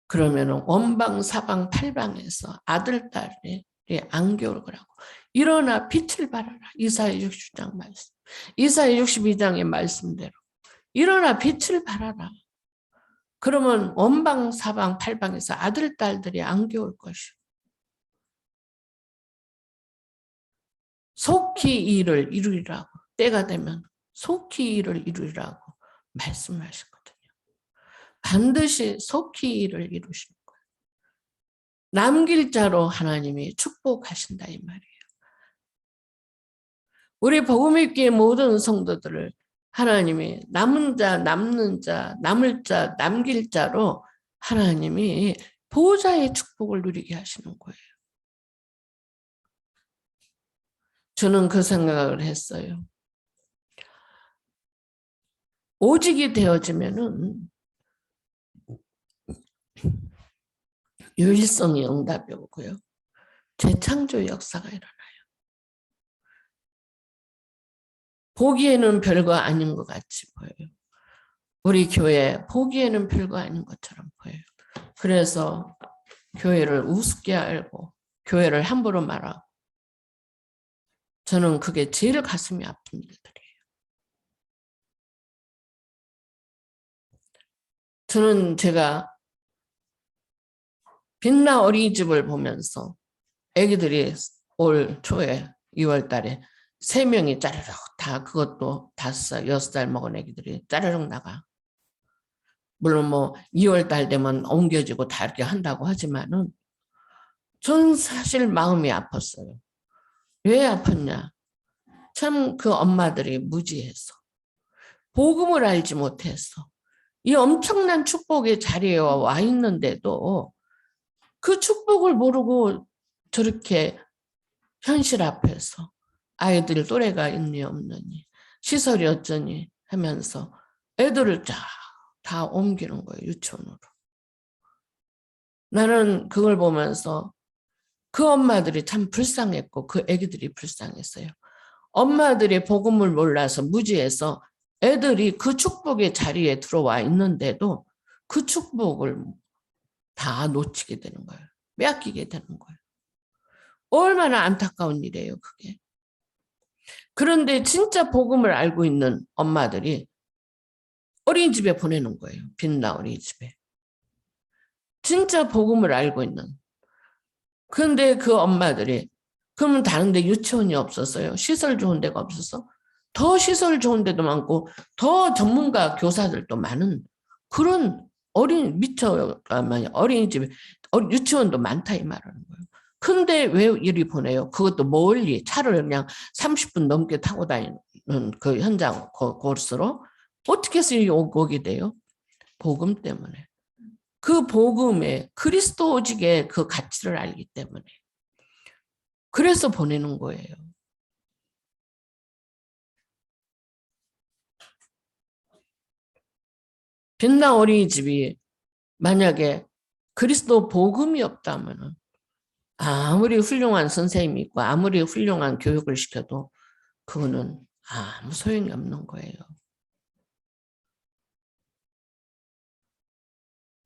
그러면 원방 사방 팔방에서 아들 딸이 안겨올 거라고. 일어나 빛을 발하라. 이사야 60장 말씀. 이사야 62장의 말씀대로 일어나 빛을 발하라. 그러면 원방 사방 팔방에서 아들 딸들이 안겨올 것이고 속히 이 일을 이루리라고 때가 되면 속히 이 일을 이루리라고 말씀하시거든요. 반드시 속히 이 일을 이루시는 거예요. 남길 자로 하나님이 축복하신다 이 말이에요. 우리 복음있게 모든 성도들을 하나님이 남은 자, 남는 자, 남을 자, 남길 자로 하나님이 보호자의 축복을 누리게 하시는 거예요. 저는 그 생각을 했어요. 오직이 되어지면은 유일성이 응답이 오고요. 재창조 역사가 일어나요. 보기에는 별거 아닌 것 같이 보여요. 우리 교회 보기에는 별거 아닌 것처럼 보여요. 그래서 교회를 우습게 알고 교회를 함부로 말하고 저는 그게 제일 가슴이 아픈 일들이에요. 저는 제가 빛나 어린이집을 보면서 애기들이 올 초에 2월 달에 3명이 짜르륵 다 그것도 5살, 6살 먹은 애기들이 짜르륵 나가. 물론 뭐 2월 달 되면 옮겨지고 다 이렇게 한다고 하지만은 전 사실 마음이 아팠어요. 왜 아팠냐? 참 그 엄마들이 무지해서 복음을 알지 못해서 이 엄청난 축복의 자리에 와 있는데도 그 축복을 모르고 저렇게 현실 앞에서 아이들 또래가 있니 없느니 시설이 어쩌니 하면서 애들을 다 옮기는 거예요. 유치원으로. 나는 그걸 보면서 그 엄마들이 참 불쌍했고 그 애기들이 불쌍했어요. 엄마들이 복음을 몰라서 무지해서 애들이 그 축복의 자리에 들어와 있는데도 그 축복을 다 놓치게 되는 거예요. 빼앗기게 되는 거예요. 얼마나 안타까운 일이에요, 그게. 그런데 진짜 복음을 알고 있는 엄마들이 어린이집에 보내는 거예요. 빛나 어린이집에. 진짜 복음을 알고 있는. 그런데 그 엄마들이 그러면 다른 데 유치원이 없었어요. 시설 좋은 데가 없어서. 더 시설 좋은 데도 많고 더 전문가 교사들도 많은 그런 어린이집, 유치원도 많다 이 말하는 거예요. 근데 왜 이리 보내요? 그것도 멀리 차를 그냥 30분 넘게 타고 다니는 그 현장 코스로 어떻게 해서 오게 돼요? 복음 때문에. 그 복음에 그리스도 오직의 그 가치를 알기 때문에. 그래서 보내는 거예요. 빛나 어린이집이 만약에 그리스도 복음이 없다면 아무리 훌륭한 선생님이 있고 아무리 훌륭한 교육을 시켜도 그거는 아무 소용이 없는 거예요.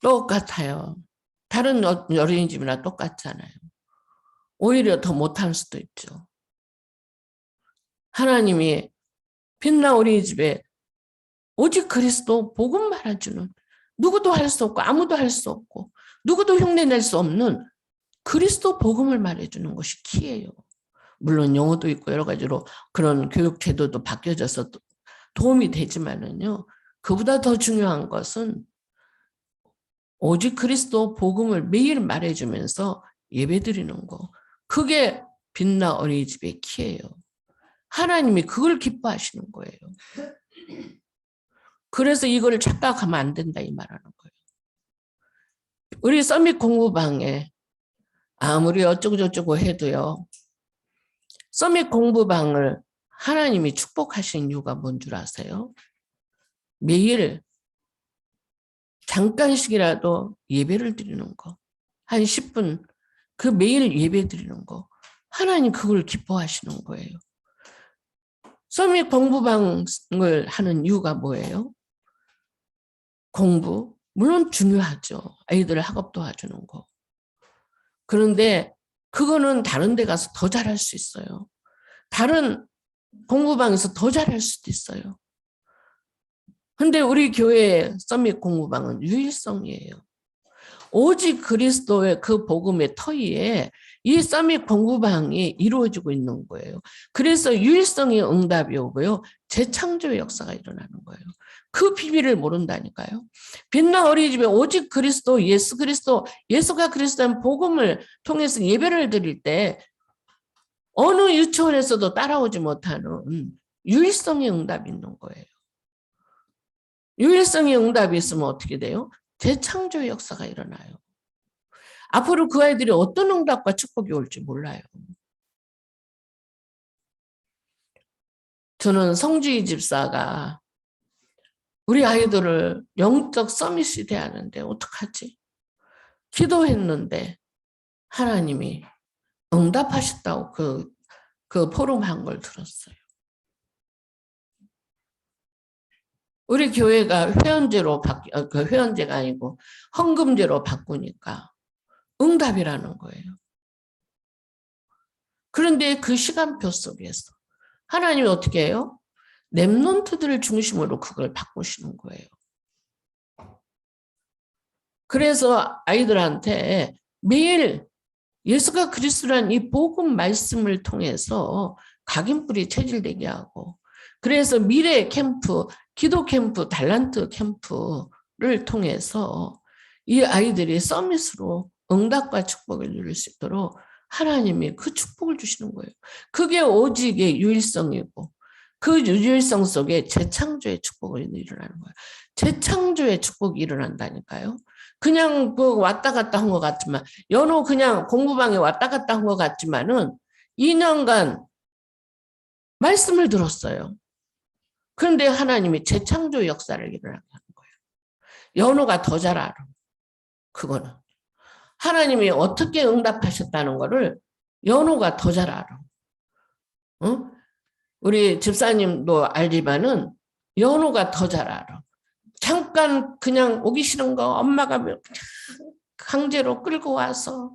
똑같아요. 다른 어린이집이나 똑같잖아요. 오히려 더 못할 수도 있죠. 하나님이 빛나 어린이집에 오직 그리스도 복음 말해주는 누구도 할 수 없고 아무도 할 수 없고 누구도 흉내낼 수 없는 그리스도 복음을 말해주는 것이 키예요. 물론 영어도 있고 여러 가지로 그런 교육 제도도 바뀌어져서 도움이 되지만은요. 그보다 더 중요한 것은 오직 그리스도 복음을 매일 말해주면서 예배드리는 거. 그게 빛나 어린이집의 키예요. 하나님이 그걸 기뻐하시는 거예요. 그래서 이걸 착각하면 안 된다 이 말하는 거예요. 우리 서밋 공부방에 아무리 어쩌고저쩌고 해도요. 서밋 공부방을 하나님이 축복하신 이유가 뭔 줄 아세요? 매일 잠깐씩이라도 예배를 드리는 거. 한 10분 그 매일 예배 드리는 거. 하나님 그걸 기뻐하시는 거예요. 서밋 공부방을 하는 이유가 뭐예요? 공부. 물론 중요하죠. 아이들 학업 도와주는 거. 그런데 그거는 다른 데 가서 더 잘할 수 있어요. 다른 공부방에서 더 잘할 수도 있어요. 근데 우리 교회의 서밋 공부방은 유일성이에요. 오직 그리스도의 그 복음의 터위에 이 서밋 공부방이 이루어지고 있는 거예요. 그래서 유일성의 응답이 오고요. 재창조의 역사가 일어나는 거예요. 그 비밀을 모른다니까요. 빛나 어린이집에 오직 그리스도, 예수 그리스도, 예수가 그리스도는 복음을 통해서 예배를 드릴 때 어느 유치원에서도 따라오지 못하는 유일성의 응답이 있는 거예요. 유일성의 응답이 있으면 어떻게 돼요? 재창조의 역사가 일어나요. 앞으로 그 아이들이 어떤 응답과 축복이 올지 몰라요. 저는 성주희 집사가 우리 아이들을 영적 서밋이 대하는데 어떡하지? 기도했는데 하나님이 응답하셨다고 그 포럼 한 걸 들었어요. 우리 교회가 그 회원제가 아니고 헌금제로 바꾸니까 응답이라는 거예요. 그런데 그 시간표 속에서 하나님이 어떻게 해요? 렘넌트들을 중심으로 그걸 바꾸시는 거예요. 그래서 아이들한테 매일 예수가 그리스도란 이 복음 말씀을 통해서 각인뿔이 체질되게 하고, 그래서 미래 캠프, 기도 캠프, 달란트 캠프를 통해서 이 아이들이 서밋으로 응답과 축복을 누릴 수 있도록 하나님이 그 축복을 주시는 거예요. 그게 오직의 유일성이고, 그 유일성 속에 재창조의 축복이 일어나는 거예요. 재창조의 축복이 일어난다니까요. 그냥 그 왔다 갔다 한 것 같지만, 연호 그냥 공부방에 왔다 갔다 한 것 같지만은 2년간 말씀을 들었어요. 그런데 하나님이 재창조 역사를 일어나게 하는 거예요. 연호가 더 잘 알아. 그거는. 하나님이 어떻게 응답하셨다는 거를 연호가 더 잘 알아. 응? 우리 집사님도 알지만은 연호가 더 잘 알아. 잠깐 그냥 오기 싫은 거 엄마가 강제로 끌고 와서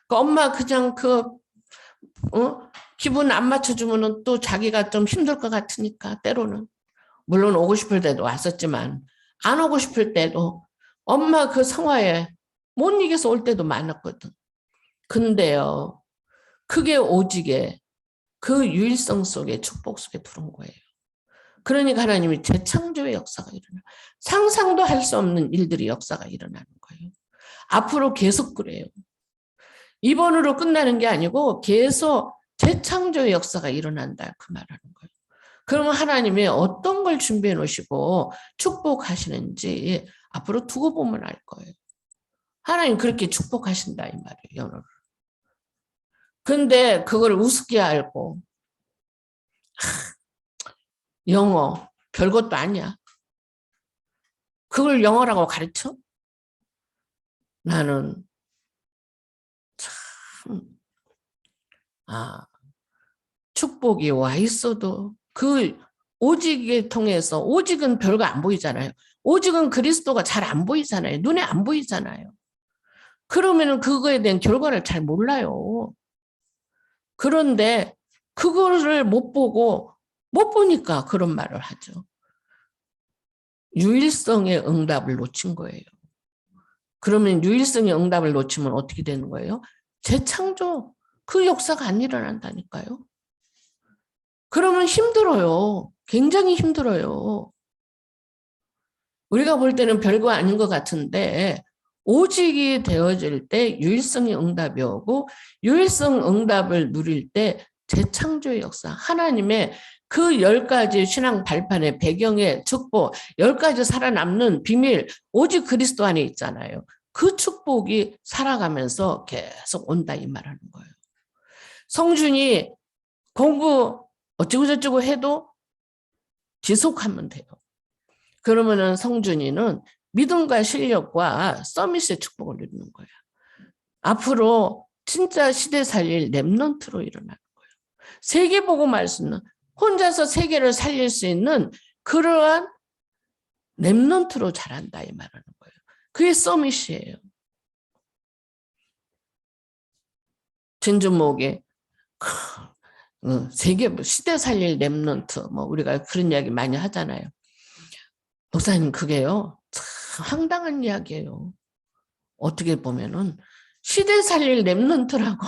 그 엄마 그냥 기분 안 맞춰주면은 또 자기가 좀 힘들 것 같으니까 때로는 물론 오고 싶을 때도 왔었지만 안 오고 싶을 때도 엄마 그 성화에 못 이겨서 올 때도 많았거든. 근데요, 그게 오직에 그 유일성 속에 축복 속에 들어온 거예요. 그러니까 하나님이 재창조의 역사가 일어나. 상상도 할 수 없는 일들이 역사가 일어나는 거예요. 앞으로 계속 그래요. 이번으로 끝나는 게 아니고 계속 재창조의 역사가 일어난다 그 말하는 거예요. 그러면 하나님이 어떤 걸 준비해 놓으시고 축복하시는지 앞으로 두고 보면 알 거예요. 하나님 그렇게 축복하신다 이 말이에요. 영어로. 근데 그걸 우습게 알고 영어 별것도 아니야. 그걸 영어라고 가르쳐? 나는 참 축복이 와 있어도 그 오직을 통해서 오직은 별거 안 보이잖아요. 오직은 그리스도가 잘 안 보이잖아요. 눈에 안 보이잖아요. 그러면은 그거에 대한 결과를 잘 몰라요. 그런데 그거를 못 보니까 그런 말을 하죠. 유일성의 응답을 놓친 거예요. 그러면 유일성의 응답을 놓치면 어떻게 되는 거예요? 재창조 그 역사가 안 일어난다니까요. 그러면 힘들어요. 굉장히 힘들어요. 우리가 볼 때는 별거 아닌 것 같은데 오직이 되어질 때 유일성의 응답이 오고 유일성 응답을 누릴 때 재창조의 역사, 하나님의 그 10가지 신앙 발판의 배경의 축복, 10가지 살아남는 비밀, 오직 그리스도 안에 있잖아요. 그 축복이 살아가면서 계속 온다 이 말하는 거예요. 성준이 공부 어쩌고저쩌고 해도 지속하면 돼요. 그러면은 성준이는 믿음과 실력과 서밋의 축복을 누리는 거야. 앞으로 진짜 시대 살릴 렘넌트로 일어나는 거예요. 세계 보고 말씀은 혼자서 세계를 살릴 수 있는 그러한 렘넌트로 자란다 이 말하는 거예요. 그게 서밋이에요. 진주목에 세계 시대 살릴 렘넌트 뭐 우리가 그런 이야기 많이 하잖아요. 목사님 그게요 참 황당한 이야기예요. 어떻게 보면은 시대 살릴 렘넌트라고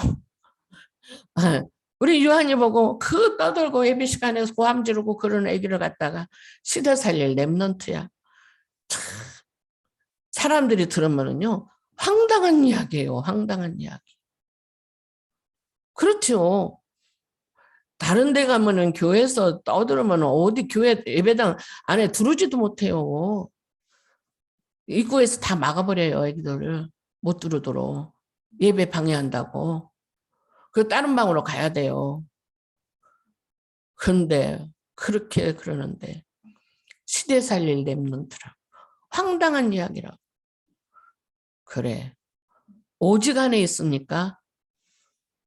우리 유한이 보고 그 떠들고 예배 시간에서 고함 지르고 그런 애기를 갖다가 시대 살릴 렘넌트야. 사람들이 들으면은요 황당한 이야기예요. 황당한 이야기. 그렇죠. 다른 데 가면은 교회에서 떠들으면 어디 교회 예배당 안에 들어오지도 못해요. 입구에서 다 막아버려요. 애기들을 못 들어오도록. 예배 방해한다고. 그 다른 방으로 가야 돼요. 그런데 그렇게 그러는데 시대 살릴 렘넌트라 황당한 이야기라고. 그래. 오직 안에 있으니까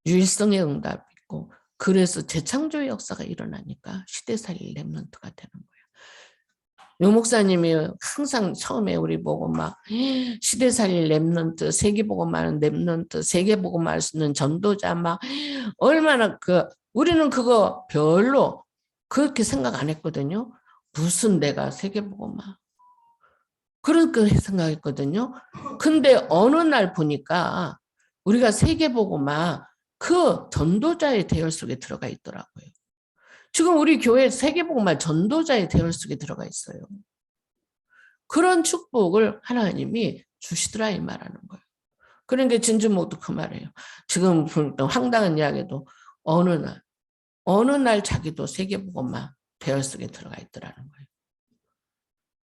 유일성의 응답이 있고 그래서 재창조의 역사가 일어나니까 시대 살릴 렘넌트가 되는 거예요. 용 목사님이 항상 처음에 우리 보고 막 시대살릴 랩런트, 세계복음하는 랩런트, 세계복음할 수 있는 전도자 막 얼마나 우리는 그거 별로 그렇게 생각 안 했거든요. 무슨 내가 세계복음화 그렇게 생각했거든요. 근데 어느 날 보니까 우리가 세계복음화 그 전도자의 대열 속에 들어가 있더라고요. 지금 우리 교회 세계복음화 전도자의 대열 속에 들어가 있어요. 그런 축복을 하나님이 주시더라 이 말하는 거예요. 그러니까 진주목도 그 말이에요. 지금 황당한 이야기도 어느 날 자기도 세계복음화 대열 속에 들어가 있더라는 거예요.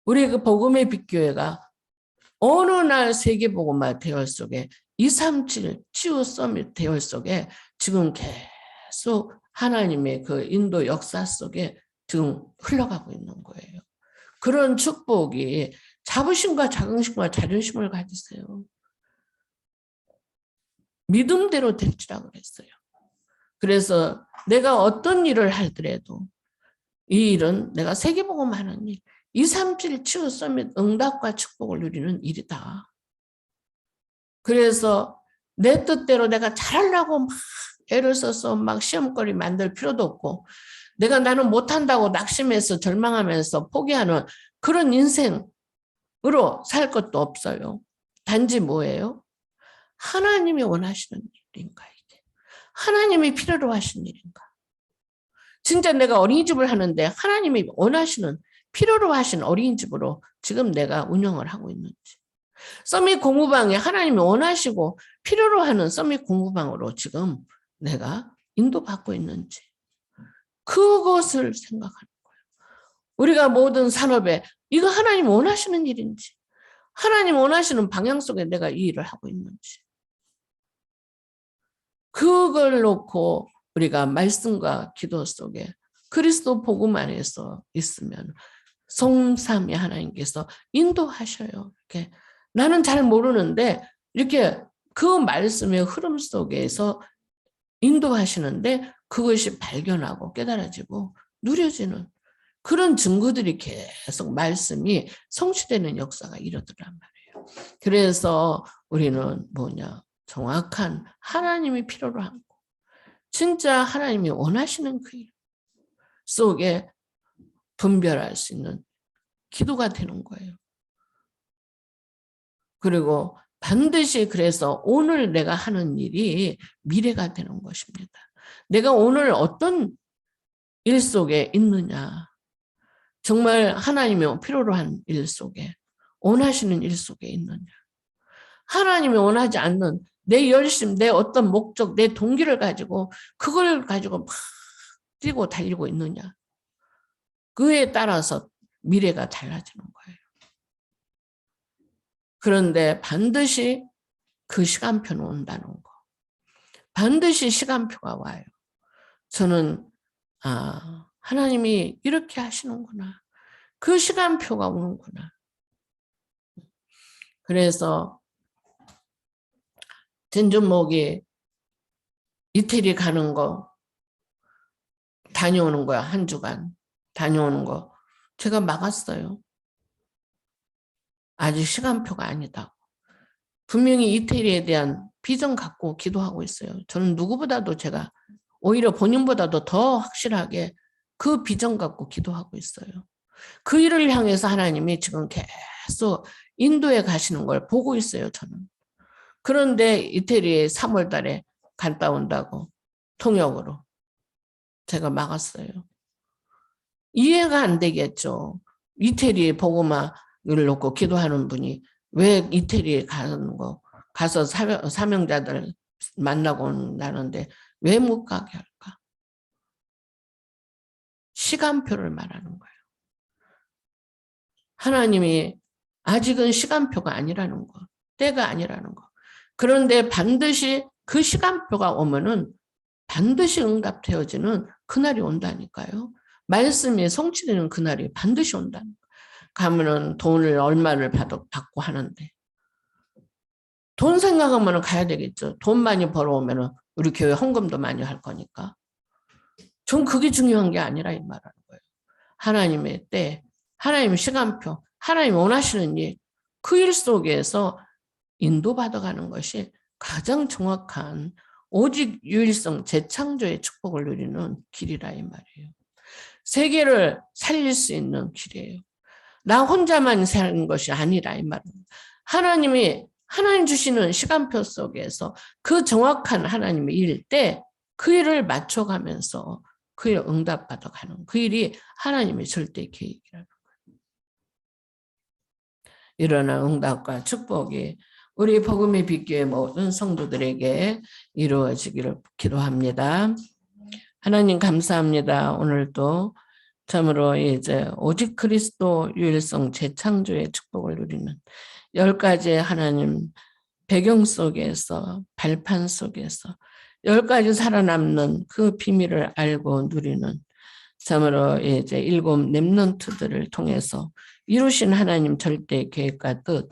우리 그 복음의 빛교회가 어느 날 세계복음화 대열 속에 237 치유 서밋 대열 속에 지금 계속 하나님의 그 인도 역사 속에 지금 흘러가고 있는 거예요. 그런 축복이 자부심과 자긍심과 자존심을 가지세요. 믿음대로 될지라 그랬어요. 그래서 내가 어떤 일을 하더라도 이 일은 내가 세계복음하는 일, 237 치유 서밋 응답과 축복을 누리는 일이다. 그래서 내 뜻대로 내가 잘하려고 막 애를 써서 막 시험거리 만들 필요도 없고 나는 못한다고 낙심해서 절망하면서 포기하는 그런 인생으로 살 것도 없어요. 단지 뭐예요? 하나님이 원하시는 일인가 이게. 하나님이 필요로 하시는 일인가. 진짜 내가 어린이집을 하는데 하나님이 원하시는 필요로 하신 어린이집으로 지금 내가 운영을 하고 있는지. 서밋 공부방에 하나님이 원하시고 필요로 하는 서밋 공부방으로 지금 내가 인도받고 있는지. 그것을 생각하는 거예요. 우리가 모든 산업에 이거 하나님 원하시는 일인지, 하나님 원하시는 방향 속에 내가 이 일을 하고 있는지. 그걸 놓고 우리가 말씀과 기도 속에 그리스도 복음 안에서 있으면 성삼위 하나님께서 인도하셔요. 이렇게 나는 잘 모르는데 이렇게 그 말씀의 흐름 속에서 인도하시는데 그것이 발견하고 깨달아지고 누려지는 그런 증거들이 계속 말씀이 성취되는 역사가 이러더란 말이에요. 그래서 우리는 정확한 하나님이 필요로 한 거. 진짜 하나님이 원하시는 그 일 속에 분별할 수 있는 기도가 되는 거예요. 그리고 반드시 그래서 오늘 내가 하는 일이 미래가 되는 것입니다. 내가 오늘 어떤 일 속에 있느냐. 정말 하나님이 필요로 한 일 속에, 원하시는 일 속에 있느냐. 하나님이 원하지 않는 내 열심, 내 어떤 목적, 내 동기를 가지고 그걸 가지고 막 뛰고 달리고 있느냐. 그에 따라서 미래가 달라지는 거예요. 그런데 반드시 그 시간표는 온다는 거. 반드시 시간표가 와요. 저는 하나님이 이렇게 하시는구나. 그 시간표가 오는구나. 그래서 진주목이 이태리 가는 거 다녀오는 거야. 한 주간 다녀오는 거 제가 막았어요. 아직 시간표가 아니다. 분명히 이태리에 대한 비전 갖고 기도하고 있어요. 저는 누구보다도 제가 오히려 본인보다도 더 확실하게 그 비전 갖고 기도하고 있어요. 그 일을 향해서 하나님이 지금 계속 인도에 가시는 걸 보고 있어요. 저는. 그런데 이태리에 3월 달에 갔다 온다고 통역으로 제가 막았어요. 이해가 안 되겠죠. 이태리에 복음화를 놓고 기도하는 분이 왜 이태리에 가서 사명자들 만나고 온다는데 왜 못 가게 할까? 시간표를 말하는 거예요. 하나님이 아직은 시간표가 아니라는 거, 때가 아니라는 거. 그런데 반드시 그 시간표가 오면은 반드시 응답되어지는 그날이 온다니까요. 말씀이 성취되는 그날이 반드시 온다는 거. 가면은 돈을 얼마를 받고 하는데 돈 생각하면 가야 되겠죠. 돈 많이 벌어오면 우리 교회 헌금도 많이 할 거니까. 전 그게 중요한 게 아니라 이 말하는 거예요. 하나님의 때, 하나님 시간표, 하나님 원하시는 일, 그 일 속에서 인도받아가는 것이 가장 정확한 오직 유일성 재창조의 축복을 누리는 길이라 이 말이에요. 세계를 살릴 수 있는 길이에요. 나 혼자만 사는 것이 아니라 이 말입니다. 하나님 주시는 시간표 속에서 그 정확한 하나님의 일 때 그 일을 맞춰가면서 그 일을 응답받아가는 그 일이 하나님의 절대 계획이라는 거예요. 일어난 응답과 축복이 우리 복음의 빛교회 모든 성도들에게 이루어지기를 기도합니다. 하나님 감사합니다. 오늘도 참으로 이제 오직 그리스도 유일성 재창조의 축복을 누리는 10가지의 하나님 배경 속에서 발판 속에서 10가지 살아남는 그 비밀을 알고 누리는 참으로 이제 7 렘넌트들을 통해서 이루신 하나님 절대 계획과 뜻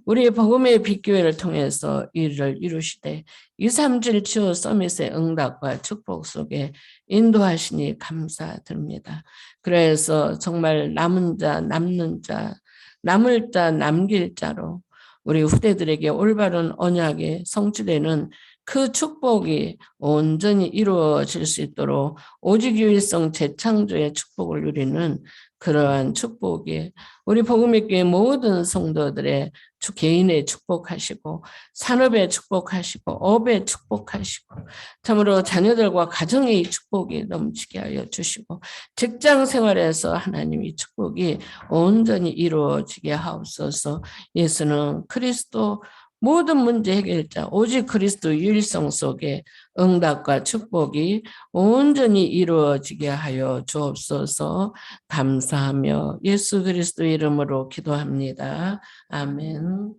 우리 복음의 빛교회를 통해서 이를 이루시되 237 치유 서밋의 응답과 축복 속에 인도하시니 감사드립니다. 그래서 정말 남은 자 남는 자 남을 자 남길 자로 우리 후대들에게 올바른 언약에 성취되는 그 축복이 온전히 이루어질 수 있도록 오직 유일성 재창조의 축복을 누리는 그러한 축복이 우리 복음의 교회 모든 성도들의 개인의 축복하시고 산업의 축복하시고 업의 축복하시고 참으로 자녀들과 가정의 축복이 넘치게 하여 주시고 직장 생활에서 하나님의 축복이 온전히 이루어지게 하옵소서. 예수는 그리스도 모든 문제 해결자 오직 그리스도 유일성 속에 응답과 축복이 온전히 이루어지게 하여 주옵소서. 감사하며 예수 그리스도 이름으로 기도합니다. 아멘.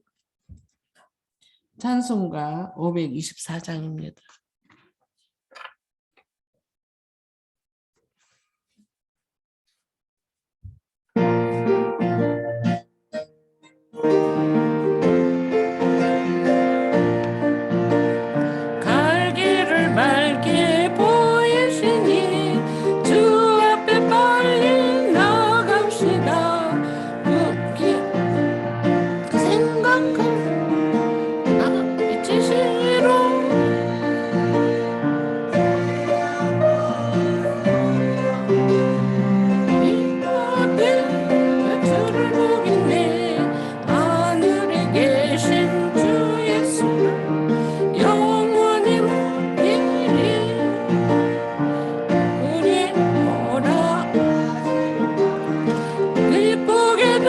찬송가 524장입니다.